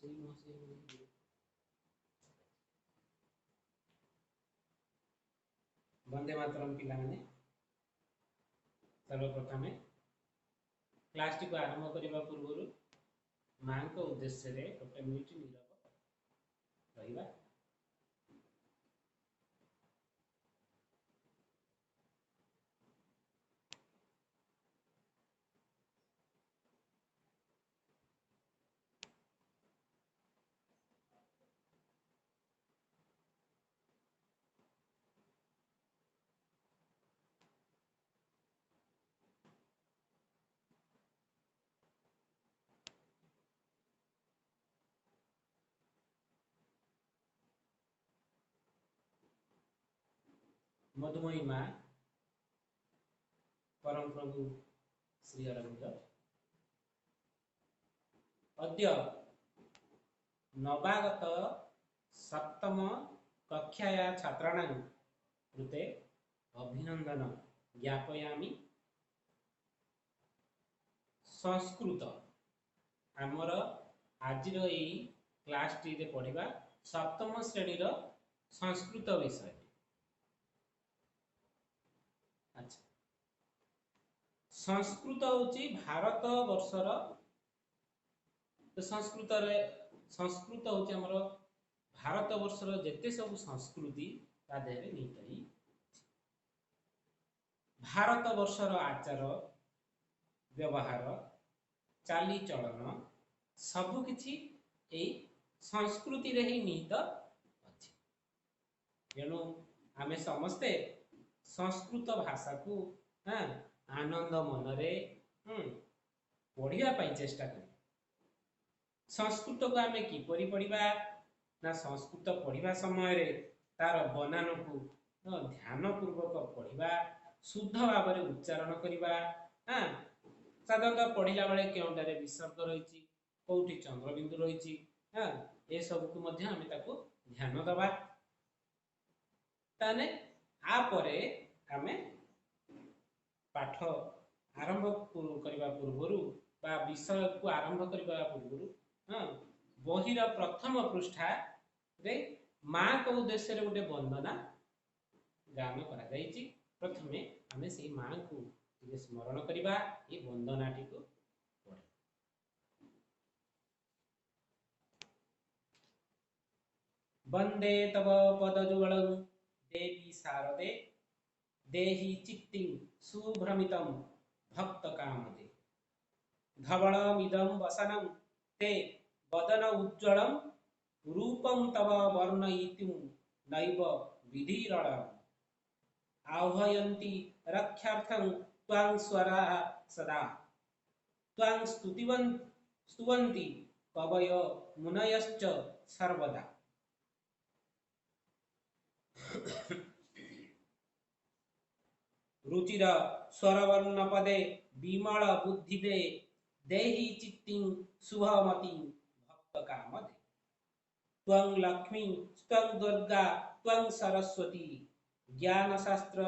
वंदे मातरम पिला माने सर्वप्रथम क्लास टी को आरंभ करने पूर्व माँ को उद्देश्य रे गोटे मिनिट नीरव रहिबा। मधुमयी माँ परम प्रभु श्री अरविंद अद्य नवागत सप्तम कक्षाया छात्राणां कृते अभिनंदन ज्ञापयामि। संस्कृत आमर आज क्लास टी रे पढ़िबा सप्तम श्रेणी रो संस्कृत विषय। अच्छा, संस्कृत होची भारत वर्षर संस्कृत होची हमर भारत वर्षर जेते सब संस्कृति ता देहरे निहित ही भारत वर्षर आचार व्यवहार चाली चलन सब किछि ए संस्कृति रे ही निहित अछि। तेणु आमे समस्ते संस्कृत भाषा को आनंद मनरे पढ़िया पाई चेष्टा करी। संस्कृत को आमे किपरि पढ़िबा ना संस्कृत पढ़िबा समय रे तार बनान को ध्यान पूर्वक पढ़िबा, शुद्ध भाव में उच्चारण करिबा। साधारणतः पढ़िला बेले केउटारे विसर्ग रहिछि, कोउठी चंद्रबिंदु रहिछि, ए सब को मध्य आमे ताको ध्यान दबा। ताने आ परे आमे पाठ आरंभ करबा पूर्वरु बा विषय को आरंभ करबा पूर्वरु बहिर प्रथम पृष्ठा रे माँ को उद्देश्य रे गोटे वंदना गान करा जायछि। प्रथमे आमे से माँ को स्मरण करबा, ए वंदनाटी को पढ़े। वंदे तव पदजुगलं देवी शारदे देहि चित्तिं सुभ्रमितं भक्तकामदे। धवलमिदं वसनं ते वदन उज्ज्वलं रूपं तव वर्णयितुं नैव विधिरलम्। आह्वयन्ति रक्षार्थं त्वां स्वराः सदा त्वां स्तुवन्ति कवयो मुनयश्च सर्वदा। रुचिर स्वरवर्ण पदे विमल बुद्धिदे देहि चित्तिं शुभमतिं भक्तकामदे। त्वं लक्ष्मी त्वं दुर्गा त्वं सरस्वती ज्ञान शास्त्र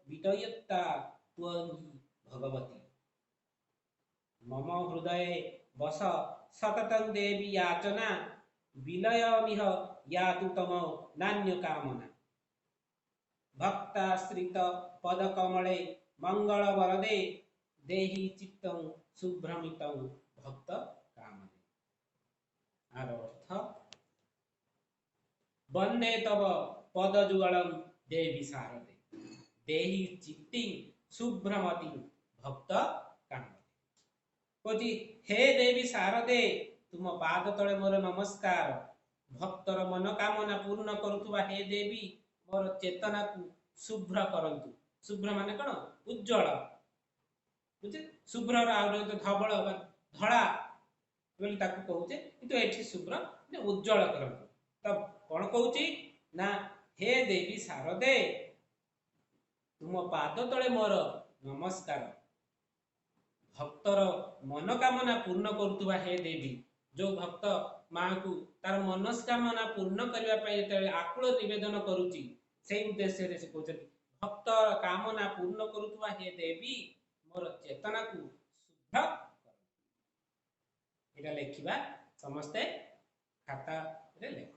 विदयुक्ता त्वं हि भगवती। मम हृदये वस सततं देवी याचना विलयमिह यातु तम नान्य कामना। भक्ताश्रित पदकमले मंगल वरदे देहि चित्तं सुभ्रमितं भक्त कामदे। आर अर्थ वंदे तव पदजुगलं देवी शारदे देहि चित्तिं सुभ्रमतिं भक्त कामदे। कोजी हे देवी शारदे तुम पाद तले मोर नमस्कार। भक्तर मनोकामना पूर्ण करुथुवा हे देवी मोर चेतना को शुभ्र करंतु। शुभ्र माने कौन? उज्जवल। बुझे शुभ्र आउर तो धवल धड़ा बोली ताकू कहूचे, किंतु एठी शुभ्र ने उज्जवल करंतु। तब कौन कहूची ना हे देवी शारदे तुम पाद तले मोर नमस्कार। भक्तर मनोकामना पूर्ण करुथुवा हे देवी, जो भक्त माँ को तार मनस्कामना पूर्ण करबा पई जेते आकुल निवेदन करूची से उद्देश्य रे से कहउछथि भक्त कामना पूर्ण करुथुवा हे देवी मोर चेतना को शुद्ध कर। एटा लेखिबा समस्ते खाता रे लेख।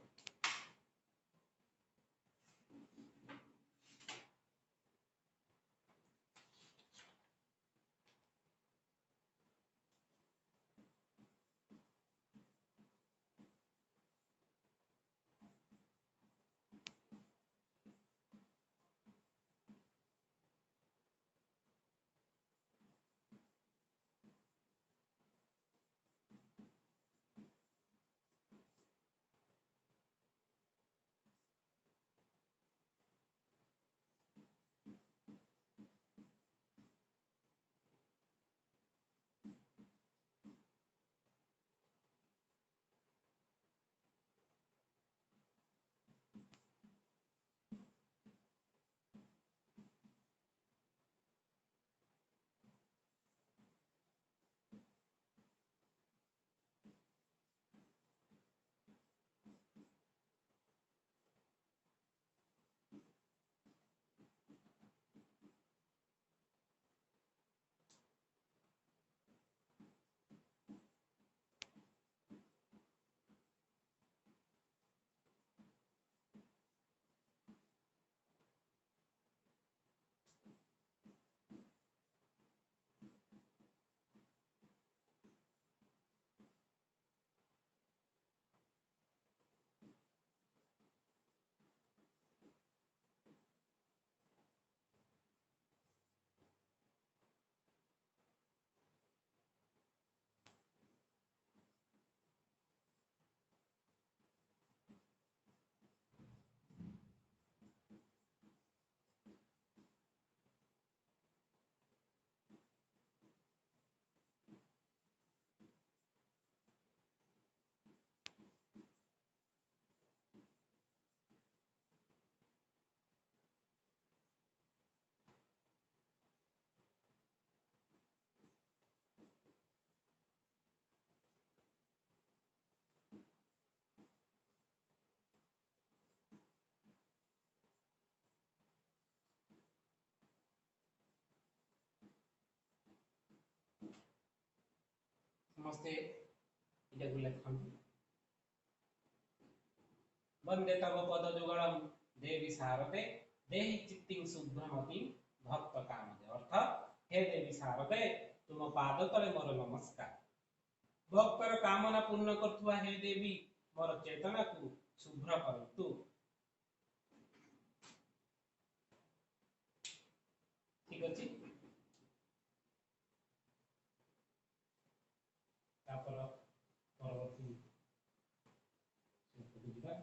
समस्ते इटा को लेखन। वंदे तव पद जुगलम देवी शारदे देहि चित्तिं शुभ्रमति भक्त कामदे। अर्थ हे देवी शारदे तुम पाद तले मोर नमस्कार। भक्तर कामना पूर्ण करथुआ हे देवी मोर चेतना को शुभ्र करतु। ठीक अछि। तापर परवर्ती बुझिबा।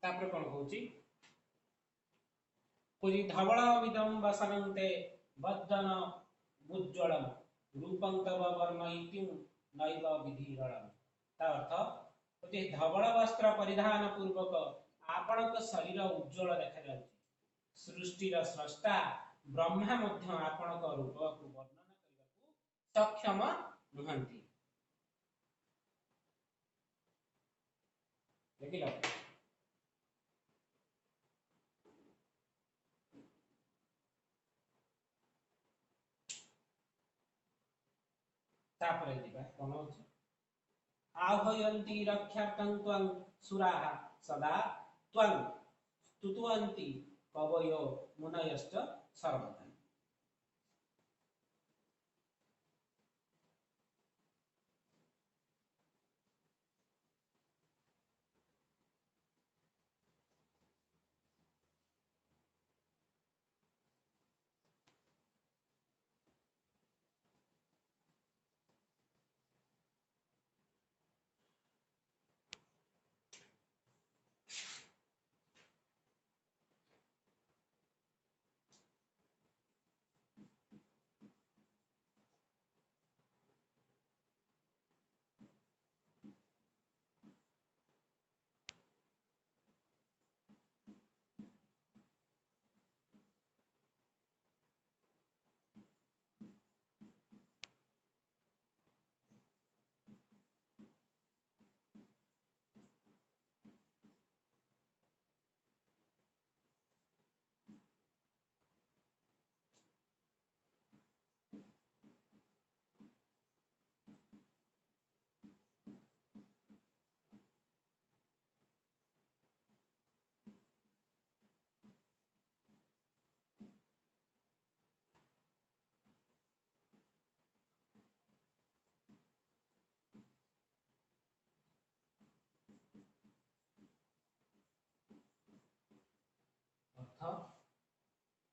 तापर कौन कहूची पूजी धवलमिदं वसनन्ते वदन उज्ज्वलम रूपं तव वर्णयितुं नैव विधिरलम। ता अर्थ पूजी धवल वस्त्र परिधान पूर्वक आपणक शरीर उज्ज्वल देखा जाउची। सृष्टिर स्रष्टा ब्रह्मा मध्य आपणक रूप को वर्णना करने सक्षम नुहंती। देखिल तापर दिबा कोन होची आह्वयन्ति रक्षार्थं त्वं सुराः सदा त्वं स्तुतवन्ति कवयो मुनयश्च सर्वदा।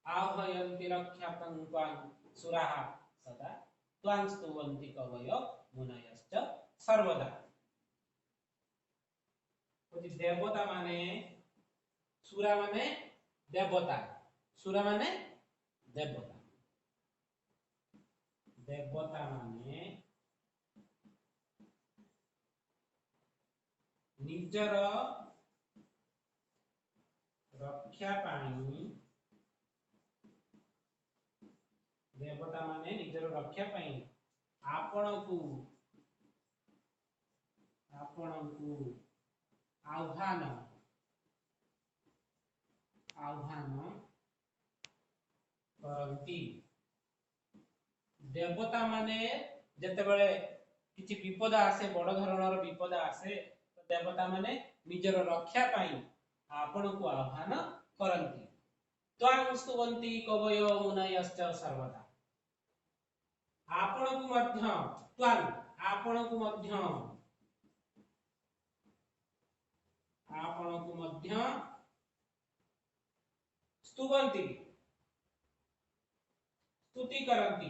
आह्वयन्ति रक्षार्थं त्वां सुराः सदा त्वां स्तुवन्ति कवयो मुनयश्च सर्वदा। कोची देवता माने सुरा माने देवता, सुरा माने देवता, देवता माने निजर रक्षा पाई, देवता माने निजर रक्षा पाई आपणकु आह्वान करती। देवता माने जते बेले किछि विपद आसे, बड़ धरणर विपद आसे तो देवता माने निजर रक्षा पाई आपणकु आह्वान करती। त्वां स्तुवन्ति कवयो मुनयश्च सर्वदा। आपणकु मध्य त्वां आपणकु मध्य स्तुवन्ति स्तुति करती।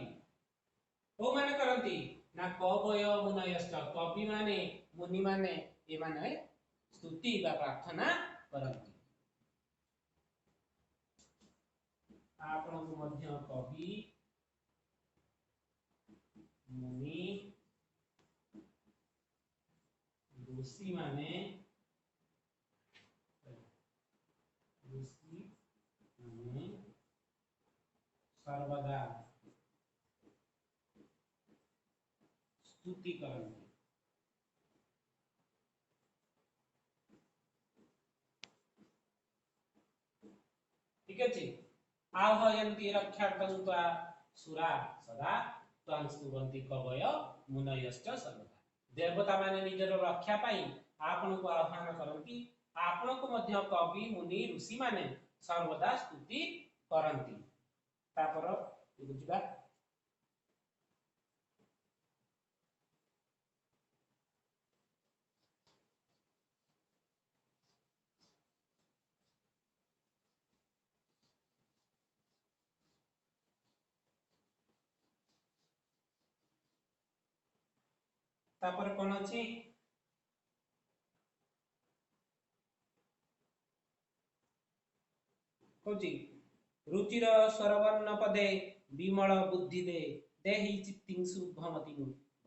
को माने करती ना कवय मुनयश्च, कवि माने मुनि माने ए माने स्तुति बा प्रार्थना करती। आपणकु मध्य कवि मुनि ऋषि माने सर्वदा स्तुति करती। ठीक है, आह्वयन्ति रक्षार्थं त्वा सुरा सदा त्वां स्तुवन्ति कवय मुनयश्च सर्वदा। देवता माने निजर रक्षा पाई आपन को आह्वान करती, आपन को मध्य कवि मुनि ऋषि माने सर्वदा स्तुति करती। तापर बुझिबा तापर कोन अछि कौची रुचिर स्वरवर्ण पदे विमल बुद्धि दे देहि चित्तिं शुभमति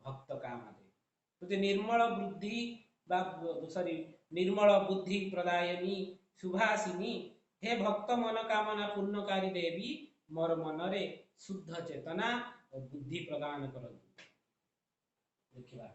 भक्त काम दे। तो निर्मल बुद्धि सॉरी निर्मल बुद्धि प्रदायनी सुभाषिनी हे भक्त मन कामना पूर्णकारी देवी मोर मन रे शुद्ध चेतना और बुद्धि प्रदान करंतु। देखिबा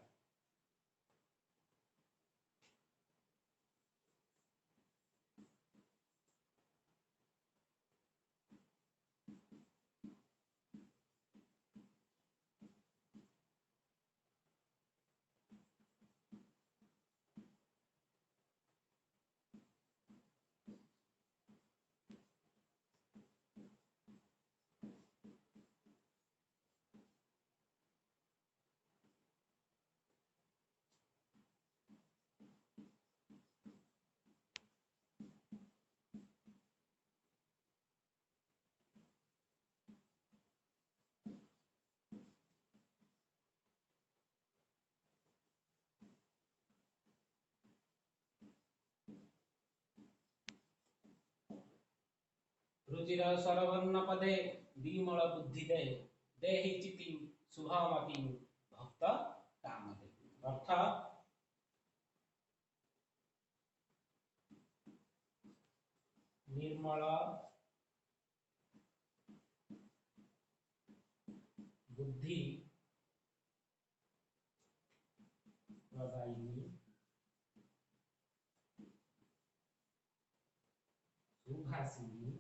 रुचिर स्वरवर्ण पदे विमल बुद्धि दे देहि चिति शुभमति भक्त काम दे। अर्थ निर्मल बुद्धि प्रदायिनी सुभाषिनी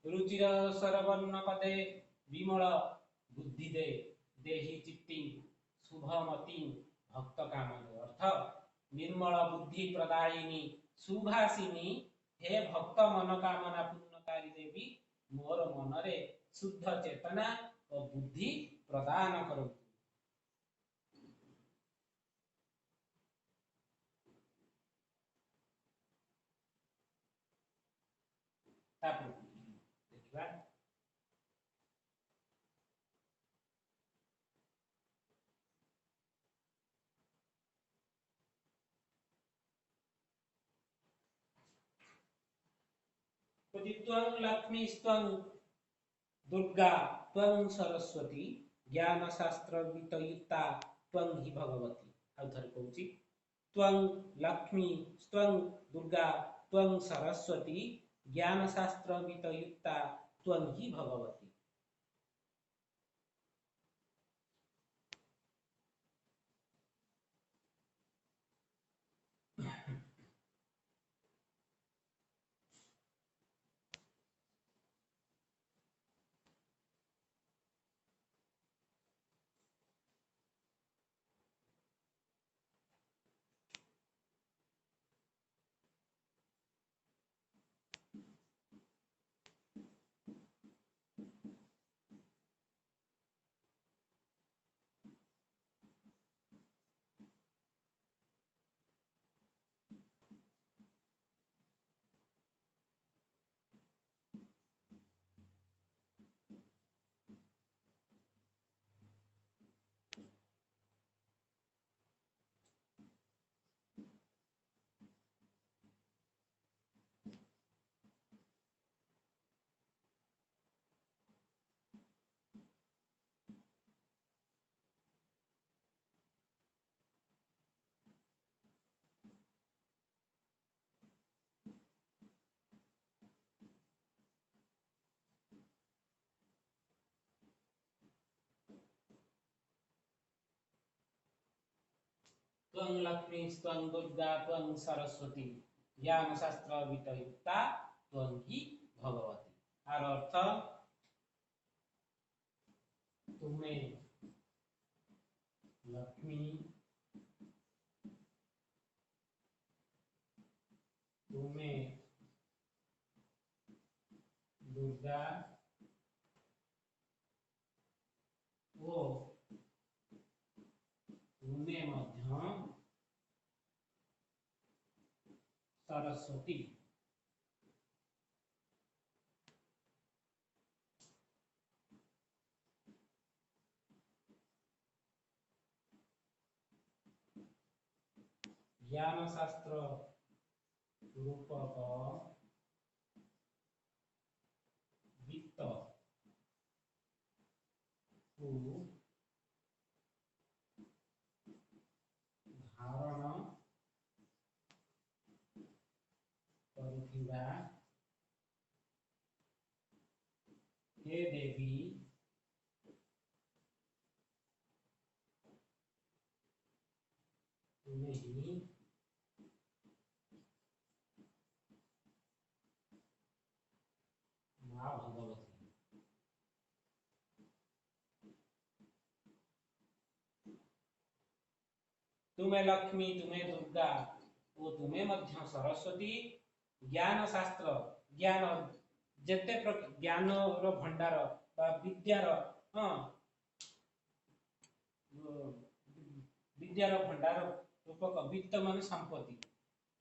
रुचिर स्वरवर्ण पदे विमल बुद्धि दे देहि चित्ति शुभमति भक्त काम दे। अर्थ निर्मल बुद्धि प्रदायिनी सुभाषिनी हे भक्त मन कामना पूर्णकारी देवी मोर मन रे शुद्ध चेतना और बुद्धि प्रदान करो। देखिबा त्वं लक्ष्मी त्वं दुर्गा त्वं सरस्वती ज्ञान शास्त्र वितयुक्ता त्वं हि भगवती। आउ थरे कहूची त्वं लक्ष्मी त्वं दुर्गा त्वं सरस्वती ज्ञान शास्त्र वितयुक्ता त्वं हि भगवती। त्वं लक्ष्मी त्वं दुर्गा त्वं सरस्वती ज्ञान शास्त्र वितयुक्ता त्वं ही भगवती। आर अर्थ तुम्हें लक्ष्मी तुम्हें दुर्गा ओ तुम्हें मध्य सरस्वती ज्ञान शास्त्र रूपक वित्त को धारण करुथिबा हे देवी तुम्हें ही मां भगवती। तुम्हें लक्ष्मी तुम्हें दुर्गा वो तुम्हें मध्य सरस्वती ज्ञान शास्त्र ज्ञान जेते ज्ञान रो भंडार बा विद्यार विद्यार भंडार रूपक वित्त माने संपत्ति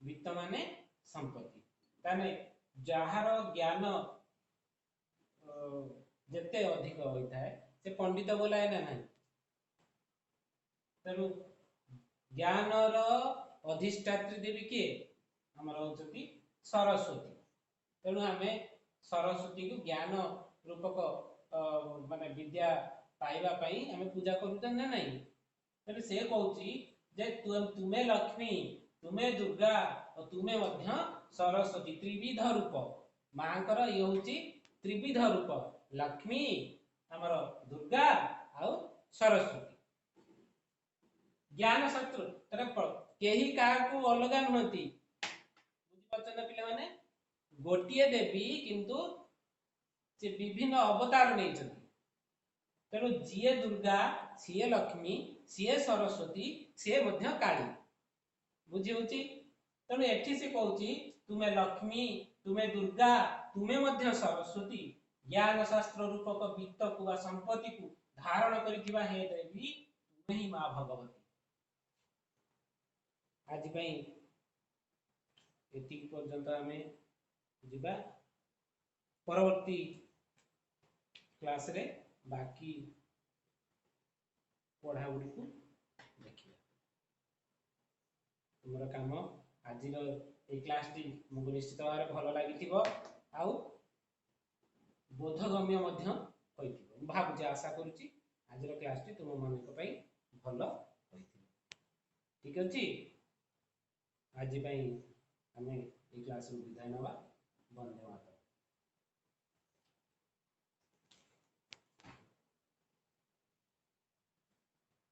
वित्त माने संपत्ति ताने जहार ज्ञान जेते अधिक होता है से पंडित बोलाए ना नहीं तेणु ज्ञान अधिष्ठात्री देवी किए आमर होती सरस्वती। तेणु आम सरस्वती को ज्ञान रूपक माने विद्या पाइबा पई आम पूजा करूँ ना नहीं तेणु से कहूँ जे तुम्हें लक्ष्मी तुम्हें दुर्गा और तुम्हें मध्य सरस्वती त्रिविध रूप मांकर ये हूँ त्रिविध रूप लक्ष्मी आमर दुर्गा आउ सरस्वती। ज्ञान शास्त्र कहीं क्या अलग नुहति बुझीपार ना पे गोटे देवी किंतु से विभिन्न अवतार नहीं तेणु जीए दुर्गा सीए लक्ष्मी सीए सरस्वती सीए मध्य काली बुझी होची। तेणु एठी से कहूची तुम्हें लक्ष्मी तुम्हें दुर्गा तुम्हें मध्य सरस्वती ज्ञान शास्त्र रूपक वित्त को संपत्ति को धारण करिथिबा हे देवी तुम्हें ही मां भगवती। आज पई एति पर्यंत आमे जिबा परवर्ती क्लास रे बाकी पढ़ा गुडी को देखिबा। तुमरा काम आज ए क्लास टी मुझे निश्चित भाव भल लगी आउ बोधगम्य मध्य होइथिबो भाबुची आशा करूची आज क्लास टी तुम मानक पई भल होइथिबो। ठीक अछि आज पई हमें ए क्लास रो विदाय नवा। धन्यवाद।